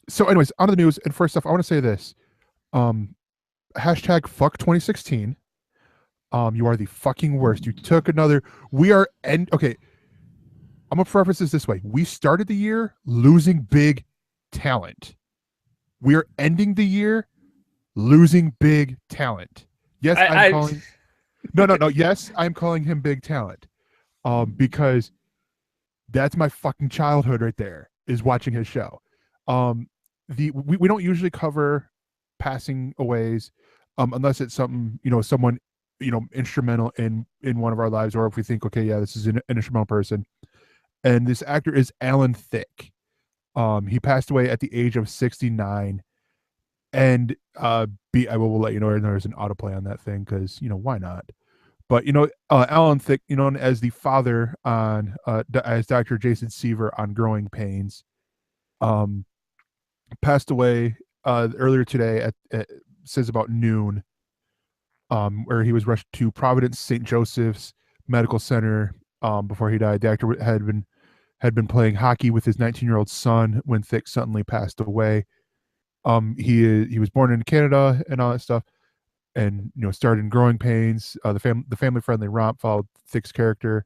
So, anyways, on to the news. And first off, I want to say this. Um, hashtag fuck 2016. You are the fucking worst. You took another. We are and okay. I'm gonna preface this way. We started the year losing big talent. We are ending the year losing big talent. Yes, I'm I calling. No, no, no. Yes, I'm calling him big talent. Because that's my fucking childhood right there. Is watching his show. Um, we don't usually cover passing aways, unless it's something someone instrumental in one of our lives, or if we think okay, yeah, this is an instrumental person. And this actor is Alan Thicke. He passed away at the age of 69. And I will let you know there's an autoplay on that thing because why not? But Alan Thicke, known as the father on as Dr. Jason Seaver on Growing Pains, um, passed away earlier today at says about noon, where he was rushed to Providence St. Joseph's Medical Center before he died. The actor had been playing hockey with his 19-year-old son when Thicke suddenly passed away. He was born in Canada and all that stuff, and started in Growing Pains. The family friendly romp followed Thicke's character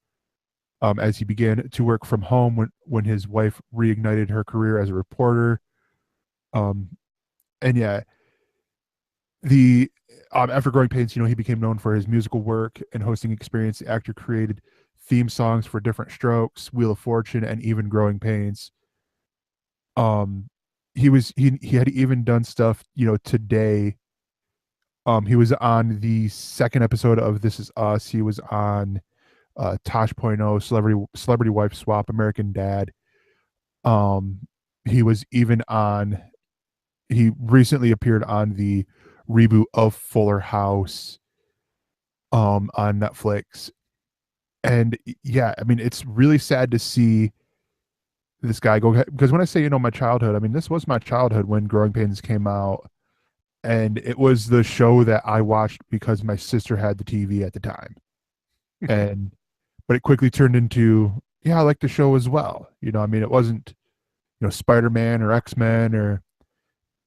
as he began to work from home when his wife reignited her career as a reporter. Um, and yeah, the after Growing Pains, he became known for his musical work and hosting experience. The actor created theme songs for Different Strokes, Wheel of Fortune, and even Growing Pains. Um, he had even done stuff today. He was on the second episode of This Is Us. He was on Tosh Point oh, Celebrity Wife Swap, American Dad. Um, he was even on. He recently appeared on the reboot of Fuller House on Netflix. And yeah, I mean, it's really sad to see this guy go, because when I say my childhood, I mean this was my childhood when Growing Pains came out, and it was the show that I watched because my sister had the TV at the time. And but it quickly turned into, yeah, I like the show as well. I mean, it wasn't Spider-Man or X-Men or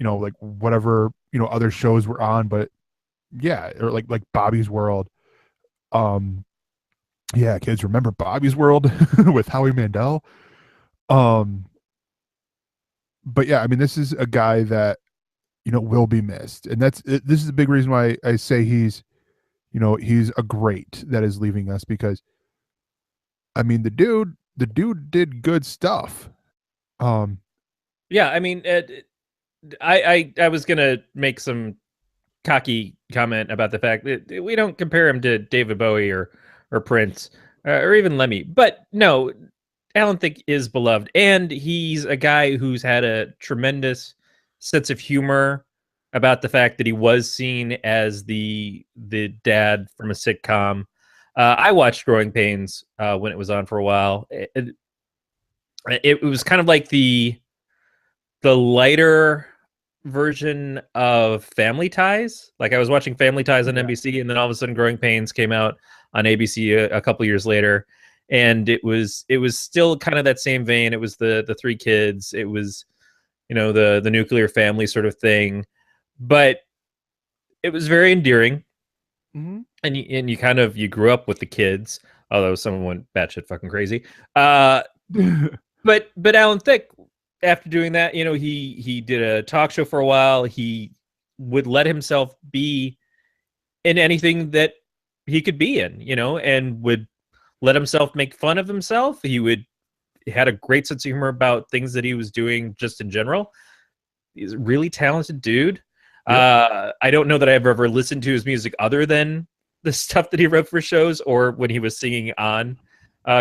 like whatever other shows were on, but yeah, or like Bobby's World. Um, yeah, kids, remember Bobby's World with Howie Mandel? Um, but yeah, I mean, this is a guy that will be missed, and this is a big reason why I say he's a great that is leaving us, because I mean the dude did good stuff. Um, yeah, I mean, I was gonna make some cocky comment about the fact that we don't compare him to David Bowie or Prince or even Lemmy, but no, Alan Thicke is beloved, and he's a guy who's had a tremendous sense of humor about the fact that he was seen as the dad from a sitcom. I watched Growing Pains when it was on for a while. It was kind of like the lighter version of Family Ties. Like I was watching Family Ties on yeah, NBC, and then all of a sudden Growing Pains came out on ABC a couple years later, and it was still kind of that same vein. It was the three kids. It was the nuclear family sort of thing, but it was very endearing, hmm and you kind of you grew up with the kids, although someone went batshit fucking crazy. Uh, but Alan Thicke, after doing that, he did a talk show for a while. He would let himself be in anything that he could be in, and would let himself make fun of himself. He had a great sense of humor about things that he was doing just in general. He's a really talented dude. yep. I don't know that I've ever listened to his music other than the stuff that he wrote for shows or when he was singing on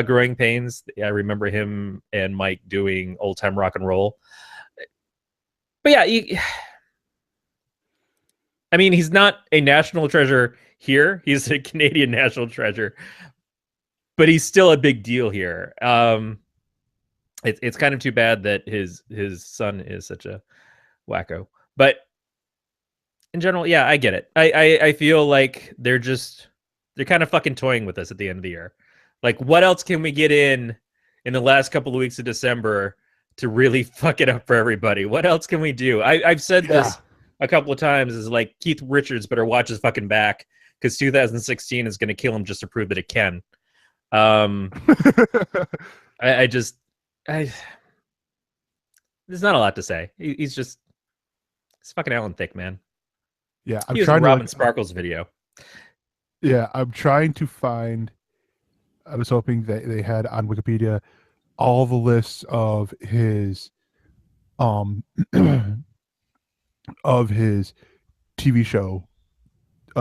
Growing Pains. I remember him and Mike doing old time rock and roll. But yeah, I mean, he's not a national treasure here. He's a Canadian national treasure, but he's still a big deal here. It's kind of too bad that his son is such a wacko. But in general, yeah, I get it. I feel like they're kind of fucking toying with us at the end of the year. Like, what else can we get in the last couple of weeks of December to really fuck it up for everybody. What else can we do? I've said this a couple of times, is like Keith Richards better watch his fucking back, because 2016 is going to kill him just to prove that it can. I just there's not a lot to say. He's fucking Alan Thicke, man. Yeah, he was in Robin Sparkle's video. Yeah, I'm trying to find. I was hoping that they had on Wikipedia all the lists of his of his TV show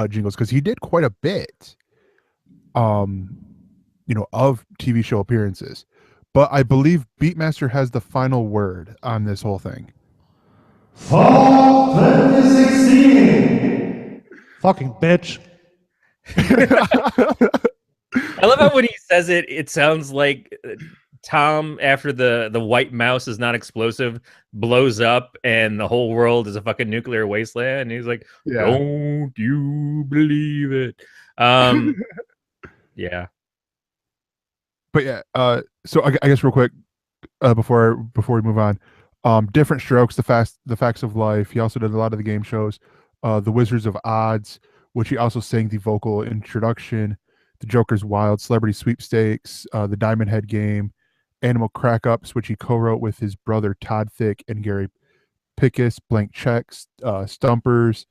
jingles, because he did quite a bit of TV show appearances. But I believe Beatmaster has the final word on this whole thing. Fall 2016. Fucking bitch. I love how when he says it, it sounds like Tom, after the white mouse is not explosive, blows up and the whole world is a fucking nuclear wasteland. And he's like, don't you believe it? Yeah. But yeah, so I guess real quick, before we move on, Different Strokes, the Facts of Life. He also did a lot of the game shows, The Wizards of Odds, which he also sang the vocal introduction, The Joker's Wild, Celebrity Sweepstakes, The Diamond Head Game, Animal Crack-Ups, which he co-wrote with his brother Todd Thicke and Gary Pickus, Blank Checks, Stumpers,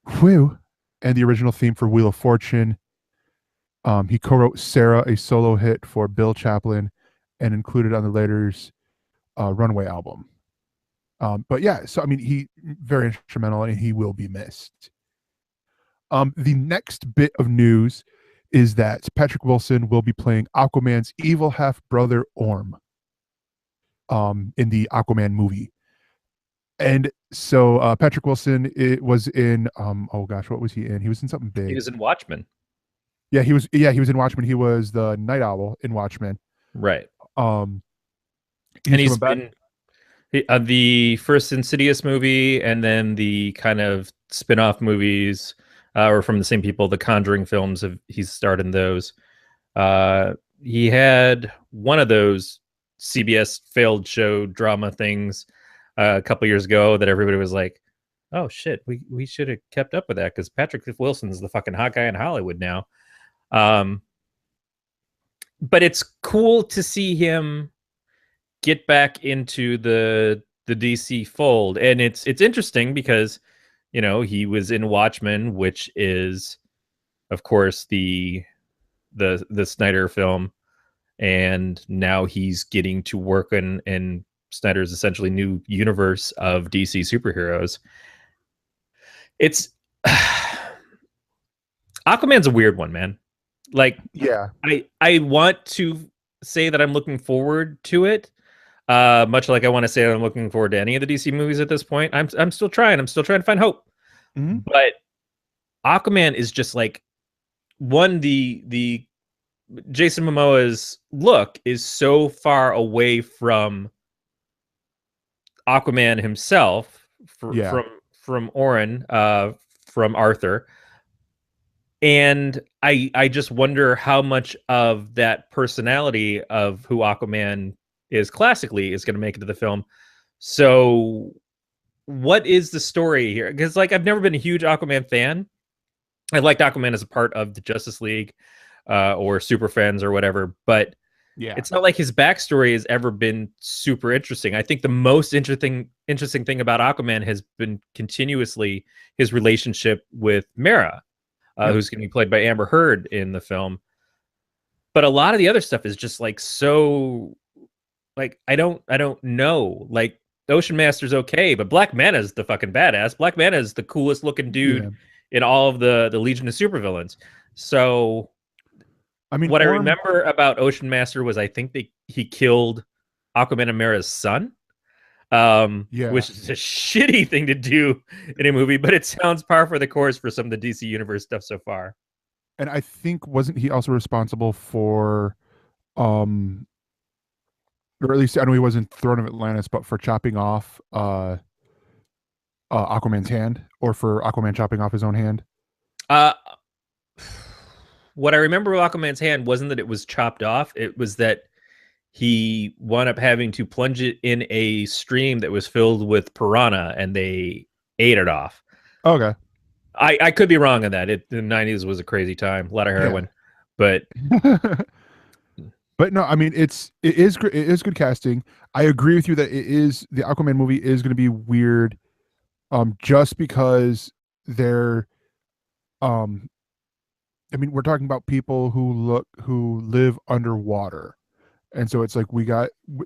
and the original theme for Wheel of Fortune. He co-wrote Sarah, a solo hit for Bill Chaplin, and included on the later's Runway album. But yeah, so I mean, he very instrumental, and he will be missed. The next bit of news is that Patrick Wilson will be playing Aquaman's evil half-brother Orm in the Aquaman movie. And so Patrick Wilson was in what was he in? He was in something big. He was in Watchmen. Yeah, he was in Watchmen. He was the Night Owl in Watchmen. Right. And he's been the first Insidious movie, and then the kind of spin-off movies or from the same people, the Conjuring films. He's starred in those. He had one of those CBS failed show drama things a couple years ago that everybody was like, oh shit, we should have kept up with that, because Patrick Wilson's the fucking hot guy in Hollywood now. But it's cool to see him get back into the DC fold, and it's interesting because he was in Watchmen, which is, of course, the Snyder film, and now he's getting to work in Snyder's essentially new universe of DC superheroes. It's Aquaman's a weird one, man. Like, yeah, I want to say that I'm looking forward to it, much like I want to say that I'm looking forward to any of the DC movies at this point. I'm still trying. I'm still trying to find hope. Mm-hmm. But Aquaman is just like, the Jason Momoa's look is so far away from Aquaman himself, from Orin, from Arthur. And I just wonder how much of that personality of who Aquaman is classically is going to make it to the film. So what is the story here? Because I've never been a huge Aquaman fan. I liked Aquaman as a part of the Justice League or Super Friends or whatever, but yeah, it's not like his backstory has ever been super interesting. I think the most interesting thing about Aquaman has been continuously his relationship with Mera, who's going to be played by Amber Heard in the film. But a lot of the other stuff is just so I don't know. Ocean Master's okay, but Black Mana's the fucking badass. Black Mana is the coolest looking dude in all of the Legion of Supervillains. So I mean, what I remember about Ocean Master was I think he killed Aquaman and Mera's son, which is a shitty thing to do in a movie, but it sounds par for the course for some of the DC Universe stuff so far. And I think, wasn't he also responsible for, or at least I know he wasn't Throne of Atlantis, but for chopping off Aquaman's hand, or for Aquaman chopping off his own hand? What I remember with Aquaman's hand wasn't that it was chopped off. It was that he wound up having to plunge it in a stream that was filled with piranha, and they ate it off. Okay. I could be wrong on that. The 90s was a crazy time, a lot of heroin, but But no, I mean it is good casting. I agree with you that the Aquaman movie is going to be weird, just because they're, I mean, we're talking about people who live underwater, and so it's like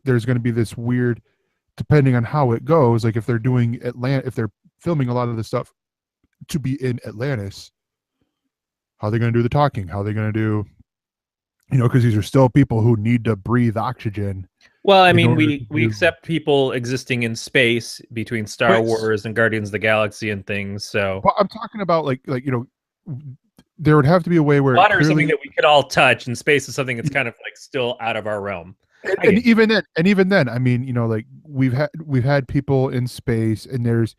there's going to be this weird, depending on how it goes. Like if they're doing if they're filming a lot of the stuff to be in Atlantis, how are they going to do the talking? How are they going to do, because these are still people who need to breathe oxygen. Well, I mean, we accept people existing in space between Star Wars and Guardians of the Galaxy and things. So, but I'm talking about like there would have to be a way where water is something that we could all touch, and space is something that's kind of like still out of our realm. And even then, I mean, like we've had people in space, and there's,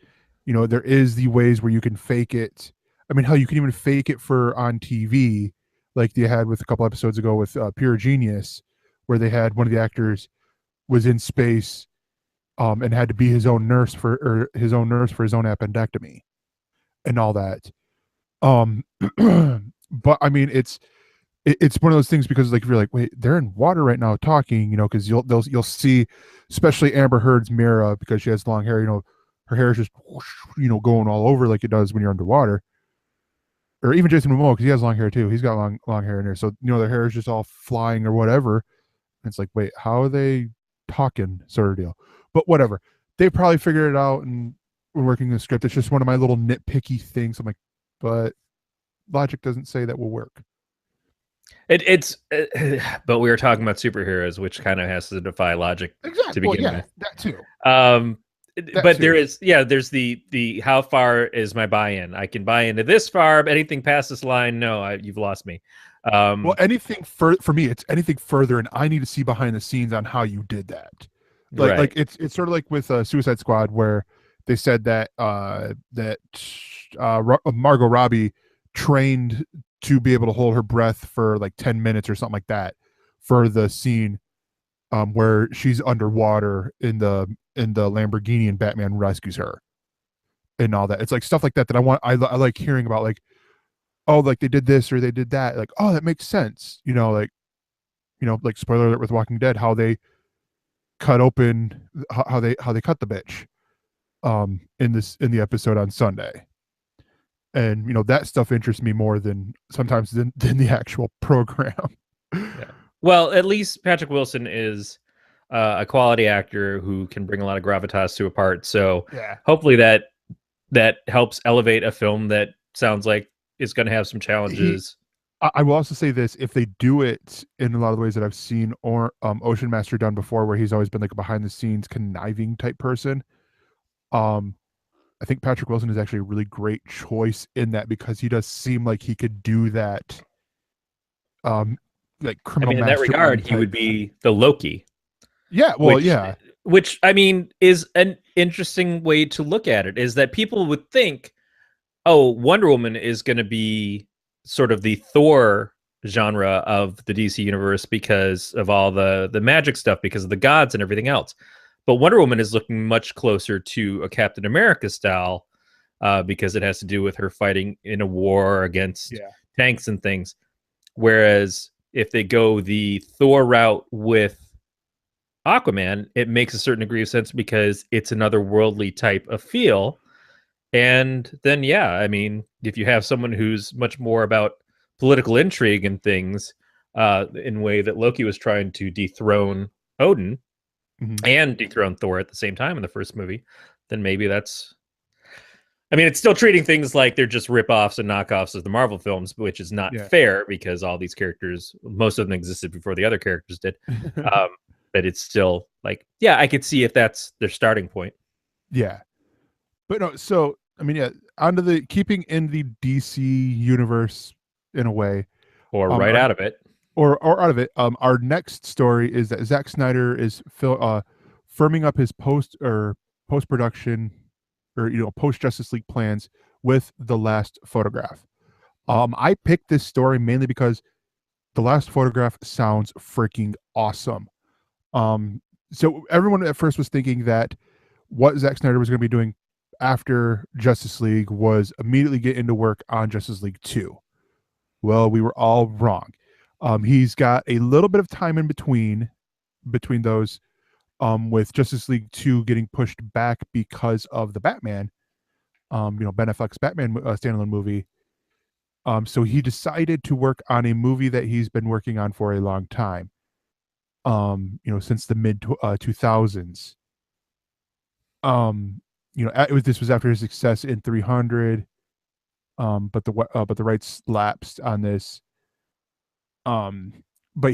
there is the ways where you can fake it. I mean, hell, you can even fake it on TV, like they had with a couple episodes ago with Pure Genius, where they had one of the actors was in space, and had to be his own nurse for his own appendectomy, and all that. But I mean, it's one of those things, because like if you're like, wait, they're in water right now talking, because you'll see, especially Amber Heard's Mira, because she has long hair, her hair is just whoosh, going all over like it does when you're underwater. Or even Jason Momoa, because he has long hair too. He's got long hair in there, so their hair is just all flying or whatever. And it's like, wait, how are they talking, sort of deal? But whatever, they probably figured it out and we're working the script. It's just one of my little nitpicky things. I'm like, but logic doesn't say that will work. But we were talking about superheroes, which kind of has to defy logic to begin with. That too. There's the how far is my buy-in? I can buy into this far, but anything past this line, no, you've lost me. Well, anything for me, it's anything further, and I need to see behind the scenes on how you did that. Like it's sort of like with Suicide Squad, where they said that Margot Robbie trained to be able to hold her breath for like 10 minutes or something like that for the scene where she's underwater in the Lamborghini and Batman rescues her and all that. It's like stuff like that I like hearing about, like, oh, like they did this or they did that, like, oh, that makes sense, like spoiler alert with Walking Dead, how they cut open, how they cut the bitch in the episode on Sunday. And that stuff interests me more than sometimes than the actual program. Yeah. Well, at least Patrick Wilson is a quality actor who can bring a lot of gravitas to a part. So hopefully that helps elevate a film that sounds like it's going to have some challenges. I will also say this: if they do it in a lot of the ways that I've seen Ocean Master done before, where he's always been like a behind the scenes conniving type person, I think Patrick Wilson is actually a really great choice in that, because he does seem like he could do that. Like criminal. In that regard, he would be the Loki. Yeah. Well, Which I mean is an interesting way to look at it. Is that people would think, oh, Wonder Woman is going to be sort of the Thor genre of the DC universe because of all the magic stuff, because of the gods and everything else. But Wonder Woman is looking much closer to a Captain America style because it has to do with her fighting in a war against tanks and things. Whereas if they go the Thor route with Aquaman, it makes a certain degree of sense because it's another worldly type of feel. And then, I mean, if you have someone who's much more about political intrigue and things in a way that Loki was trying to dethrone Odin, and dethrone Thor at the same time in the first movie, then maybe that's... I mean, it's still treating things like they're just rip-offs and knockoffs of the Marvel films, which is not fair, because all these characters, most of them existed before the other characters did. But it's still like, I could see if that's their starting point. Yeah. But no, so, I mean, onto the keeping in the DC universe in a way. Or out of it. Or out of it. Our next story is that Zack Snyder is firming up his post-production or post-Justice League plans with The Last Photograph. I picked this story mainly because The Last Photograph sounds freaking awesome. So everyone at first was thinking that what Zack Snyder was going to be doing after Justice League was immediately get into work on Justice League 2. Well, we were all wrong. He's got a little bit of time in between those, with Justice League 2 getting pushed back because of the Batman, Ben Affleck's Batman standalone movie. So he decided to work on a movie that he's been working on for a long time, since the mid 2000s. This was after his success in 300, but the rights lapsed on this. But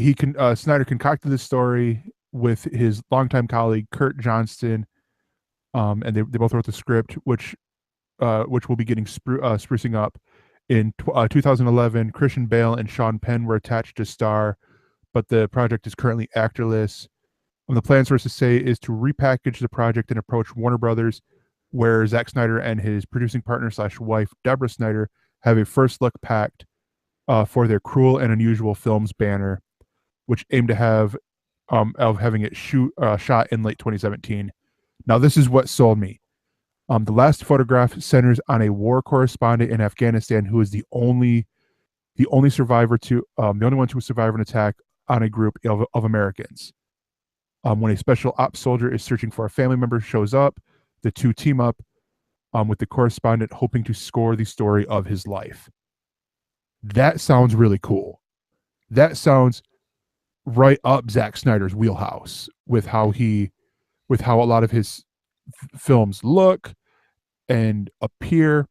Snyder concocted this story with his longtime colleague Kurt Johnston, and they both wrote the script, which will be getting sprucing up in 2011. Christian Bale and Sean Penn were attached to star, but the project is currently actorless. The plan, sources say, is to repackage the project and approach Warner Brothers, where Zack Snyder and his producing partner / wife Deborah Snyder have a first look pact for their Cruel and Unusual Films banner, which aimed to have of having it shot in late 2017. Now, this is what sold me. The last photograph centers on a war correspondent in Afghanistan who is the only survivor the only one to survive an attack on a group of Americans. When a special ops soldier is searching for a family member shows up, the two team up with the correspondent, hoping to score the story of his life. That sounds really cool. That sounds right up Zack Snyder's wheelhouse with how a lot of his films look and appear,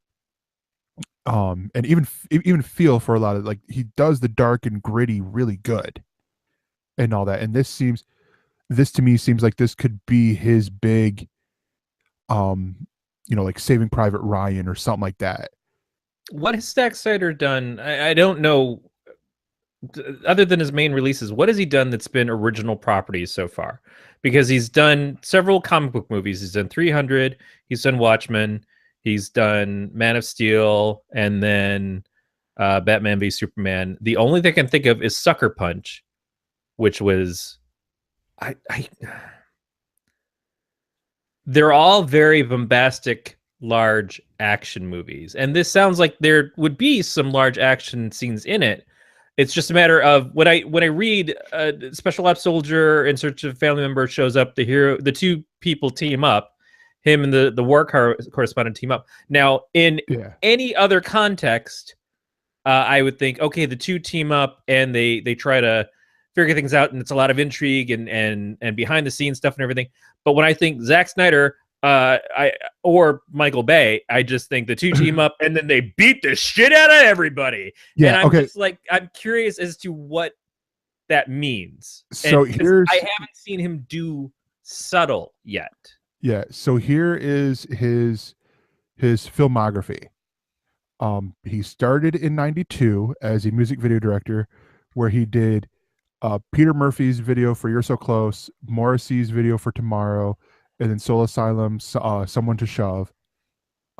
and even feel for a lot of, like, he does the dark and gritty really good and all that. And this to me seems like this could be his big, like Saving Private Ryan or something like that. What has Zack Snyder done? I don't know. Other than his main releases, what has he done that's been original properties so far? Because he's done several comic book movies. He's done 300. He's done Watchmen. He's done Man of Steel, and then Batman v Superman. The only thing I can think of is Sucker Punch, which was they're all very bombastic, large action movies, and this sounds like there would be some large action scenes in it. It's just a matter of when I read Special Ops Soldier in search of a family member shows up, the two people team up, him and the war correspondent team up. Now, in any other context, I would think, okay, the two team up and they try to figure things out, and it's a lot of intrigue and behind the scenes stuff and everything. But when I think Zack Snyder, or Michael Bay, I just think the two team up and then they beat the shit out of everybody. Yeah, and I'm just like, I'm curious as to what that means. So I haven't seen him do subtle yet. Yeah. So here is his filmography. He started in '92 as a music video director, where he did Peter Murphy's video for You're So Close, Morrissey's video for Tomorrow, and then Soul Asylum, Someone to Shove.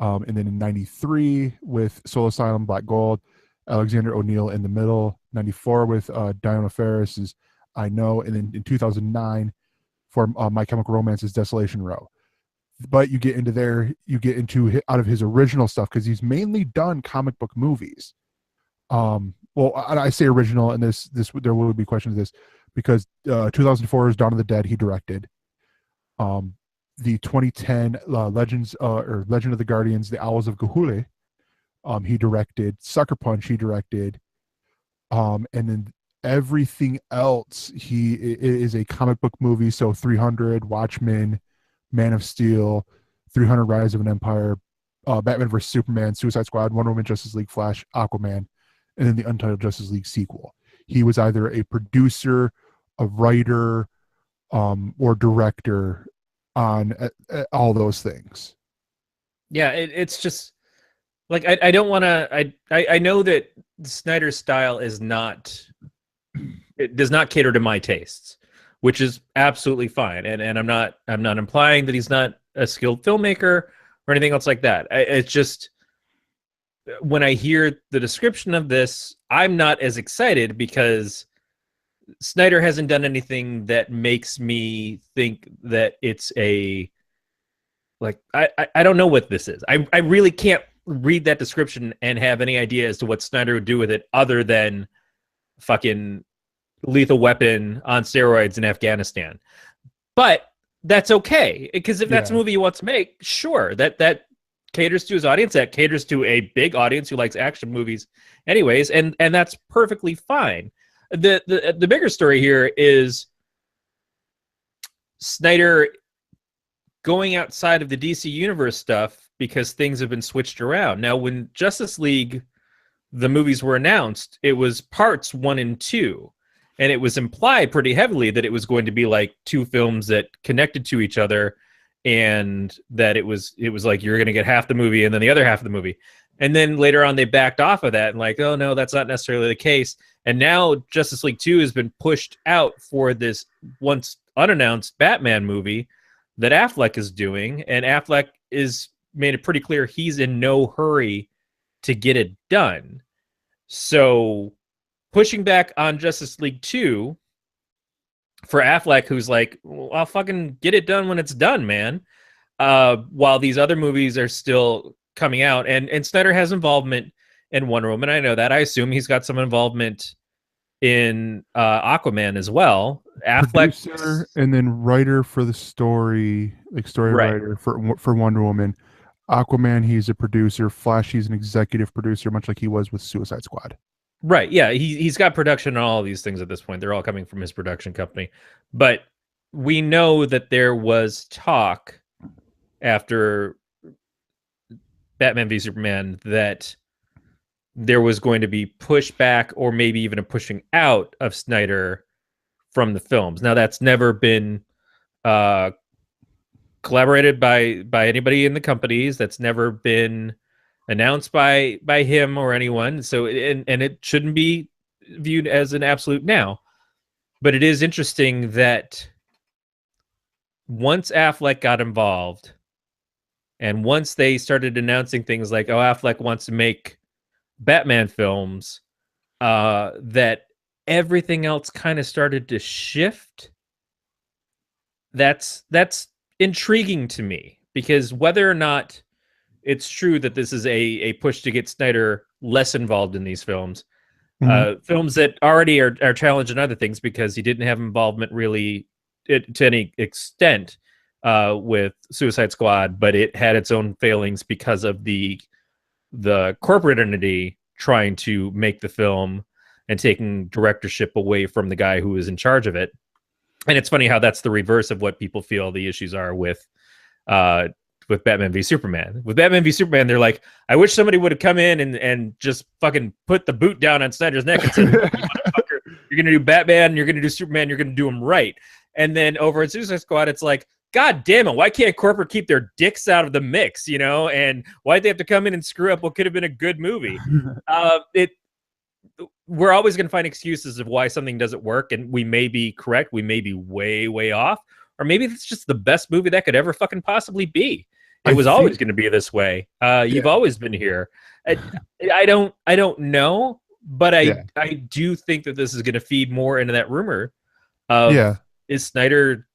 And then in '93 with Soul Asylum, Black Gold, Alexander O'Neill in the Middle. '94 with Diana Ferris's I Know. And then in 2009 for My Chemical Romance's Desolation Row. But you get into out of his original stuff, because he's mainly done comic book movies. Well, I say original, and this there will be questions of this, because 2004 is Dawn of the Dead he directed. The 2010 Legend of the Guardians, The Owls of Ga'Hoole, he directed. Sucker Punch he directed, and then everything else he is a comic book movie. So 300, Watchmen, Man of Steel, 300 Rise of an Empire, Batman vs Superman, Suicide Squad, Wonder Woman, Justice League, Flash, Aquaman, and then the Untitled Justice League sequel. He was either a producer, a writer, or director on all those things. Yeah, it's just like I don't want to. I know that Snyder's style is not. It does not cater to my tastes, which is absolutely fine. And I'm not implying that he's not a skilled filmmaker or anything else like that. It's just when I hear the description of this, I'm not as excited, because Snyder hasn't done anything that makes me think that it's a like I don't know what this is. I really can't read that description and have any idea as to what Snyder would do with it other than fucking Lethal Weapon on steroids in Afghanistan. But that's okay, because if that's a movie you want to make, sure, that caters to his audience, that caters to a big audience who likes action movies anyways, and that's perfectly fine. The bigger story here is Snyder going outside of the DC Universe stuff because things have been switched around. Now, when Justice League, the movies were announced, it was parts 1 and 2. And it was implied pretty heavily that it was going to be like 2 films that connected to each other, and that it was like you're going to get half the movie and then the other half of the movie. And then later on they backed off of that and like, oh no, that's not necessarily the case. And now Justice League 2 has been pushed out for this once unannounced Batman movie that Affleck is doing, and Affleck is made it pretty clear he's in no hurry to get it done. So pushing back on Justice League 2 for Affleck, who's like, well, I'll fucking get it done when it's done, man. While these other movies are still coming out, and Snyder has involvement in Wonder Woman. I know that. I assume he's got some involvement in Aquaman as well. Affleck, producer and then writer for the story, like story writer for Wonder Woman. Aquaman, he's a producer. Flash, he's an executive producer, much like he was with Suicide Squad. Right, yeah, he's got production on all of these things at this point. They're all coming from his production company. But we know that there was talk after Batman v Superman that there was going to be pushback or maybe even a pushing out of Snyder from the films. Now, that's never been collaborated by anybody in the companies. That's never been announced by him or anyone. So, and it shouldn't be viewed as an absolute now. But it is interesting that once Affleck got involved, and once they started announcing things like, oh, Affleck wants to make Batman films, that everything else kind of started to shift. That's intriguing to me, because whether or not it's true that this is a push to get Snyder less involved in these films, films that already are challenged in other things because he didn't have involvement really to any extent with Suicide Squad, but it had its own failings because of the corporate entity trying to make the film and taking directorship away from the guy who was in charge of it. And it's funny how that's the reverse of what people feel the issues are with Batman v Superman. With Batman v Superman, they're like, I wish somebody would have come in and just fucking put the boot down on Snyder's neck and said, you motherfucker, you're going to do Batman, you're going to do Superman, you're going to do them right. And then over at Suicide Squad, it's like, God damn it, why can't corporate keep their dicks out of the mix, you know? And why'd they have to come in and screw up what could have been a good movie? We're always going to find excuses of why something doesn't work, and we may be correct, we may be way, way off, or maybe it's just the best movie that could ever fucking possibly be. It was always going to be this way. You've always been here. I don't know, but I do think that this is going to feed more into that rumor of is Snyder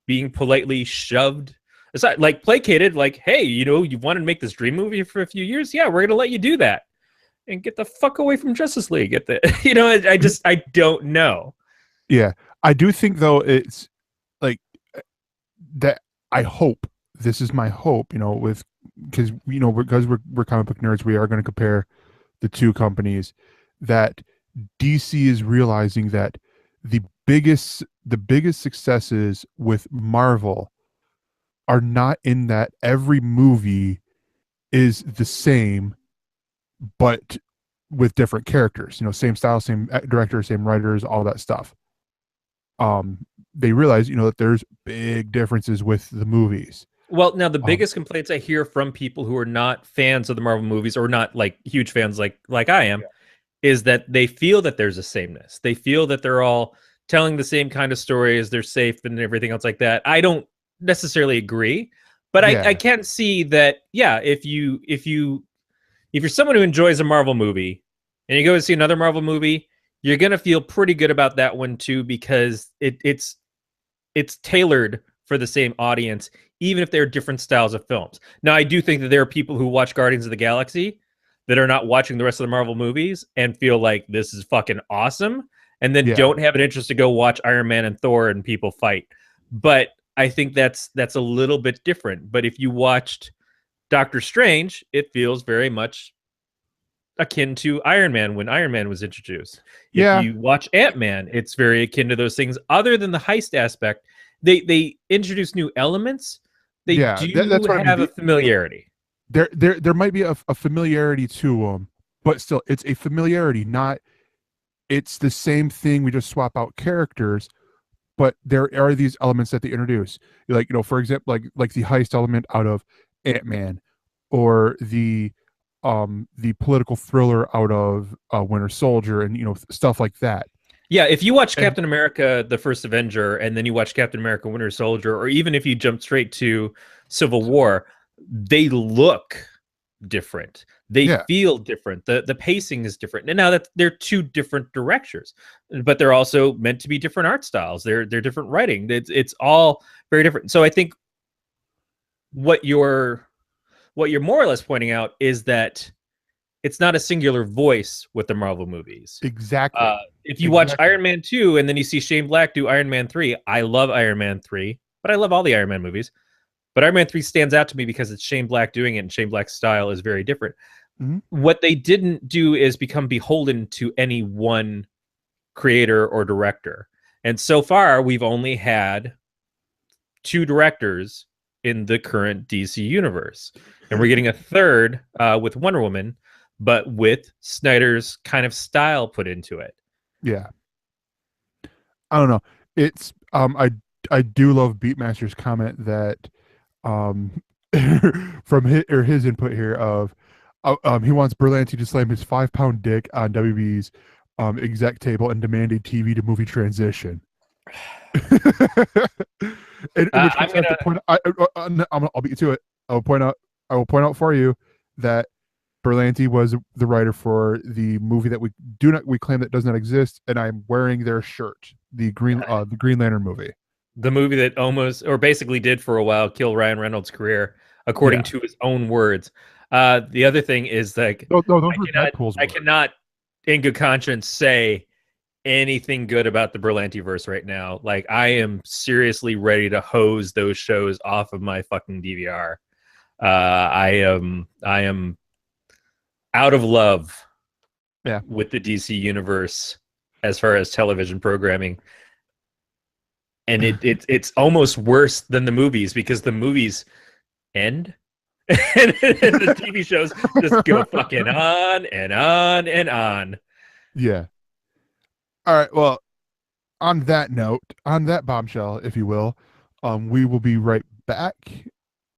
being politely shoved aside, like placated, like, hey, you know, you wanted to make this dream movie for a few years? Yeah, we're going to let you do that. And get the fuck away from Justice League. You know, I don't know. Yeah, I do think though it's like that. I hope, this is my hope, you know, because we're comic book nerds, we are going to compare the two companies. That DC is realizing that the biggest successes with Marvel are not in that every movie is the same, but with different characters, you know, same style, same director, same writers, all that stuff. They realize, you know, that there's big differences with the movies. Well, now the biggest complaints I hear from people who are not fans of the Marvel movies, or not like huge fans like I am, is that they feel that there's a sameness. They feel that they're all telling the same kind of stories, they're safe and everything else like that. I don't necessarily agree, but I can see that, if you're someone who enjoys a Marvel movie and you go to see another Marvel movie, you're gonna feel pretty good about that one too, because it's tailored for the same audience, even if they're different styles of films. Now, I do think that there are people who watch Guardians of the Galaxy that are not watching the rest of the Marvel movies and feel like this is fucking awesome, and then Yeah. don't have an interest to go watch Iron Man and Thor and people fight. But I think that's a little bit different. But if you watched Doctor Strange, it feels very much akin to Iron Man when Iron Man was introduced. Yeah. If you watch Ant-Man, it's very akin to those things. Other than the heist aspect, they introduce new elements. They Yeah, do that's what I have mean. a familiarity. There might be a familiarity to them, but still, it's a familiarity. Not, it's the same thing. We just swap out characters, but there are these elements that they introduce. Like, for example, like the heist element out of Ant-Man, or the political thriller out of Winter Soldier, and stuff like that. Yeah, if you watch And- Captain America: The First Avenger, and then you watch Captain America: Winter Soldier, or even if you jump straight to Civil War, they look different. They Yeah. feel different. The pacing is different. And now that they're two different directors, but they're also meant to be different art styles. They're different writing. It's all very different. So I think what you're more or less pointing out is that it's not a singular voice with the Marvel movies. Exactly. If you watch Iron Man 2 and then you see Shane Black do Iron Man 3, I love Iron Man 3, but I love all the Iron Man movies. But Iron Man 3 stands out to me because it's Shane Black doing it, and Shane Black's style is very different. Mhm. What they didn't do is become beholden to any one creator or director. And so far, we've only had 2 directors in the current DC universe. And we're getting a third with Wonder Woman, but with Snyder's kind of style put into it. Yeah. I don't know. It's I do love Beatmaster's comment that from his input here of he wants Berlanti to slam his 5-pound dick on WB's exec table and demand a TV to movie transition. In which case, I have to point I'll beat you to it. I will point out for you that Berlanti was the writer for the movie that we claim that does not exist, and I'm wearing their shirt, the Green Lantern movie. The movie that almost, or basically did for a while, kill Ryan Reynolds' career, according to his own words. The other thing is like, those were Deadpool's I words. cannot, in good conscience, say anything good about the Berlanti verse right now. Like, I am seriously ready to hose those shows off of my fucking DVR. I am out of love with the DC universe as far as television programming. And it's almost worse than the movies, because the movies end and the TV shows just go fucking on and on and on. Yeah. All right. Well, on that note, on that bombshell, if you will, we will be right back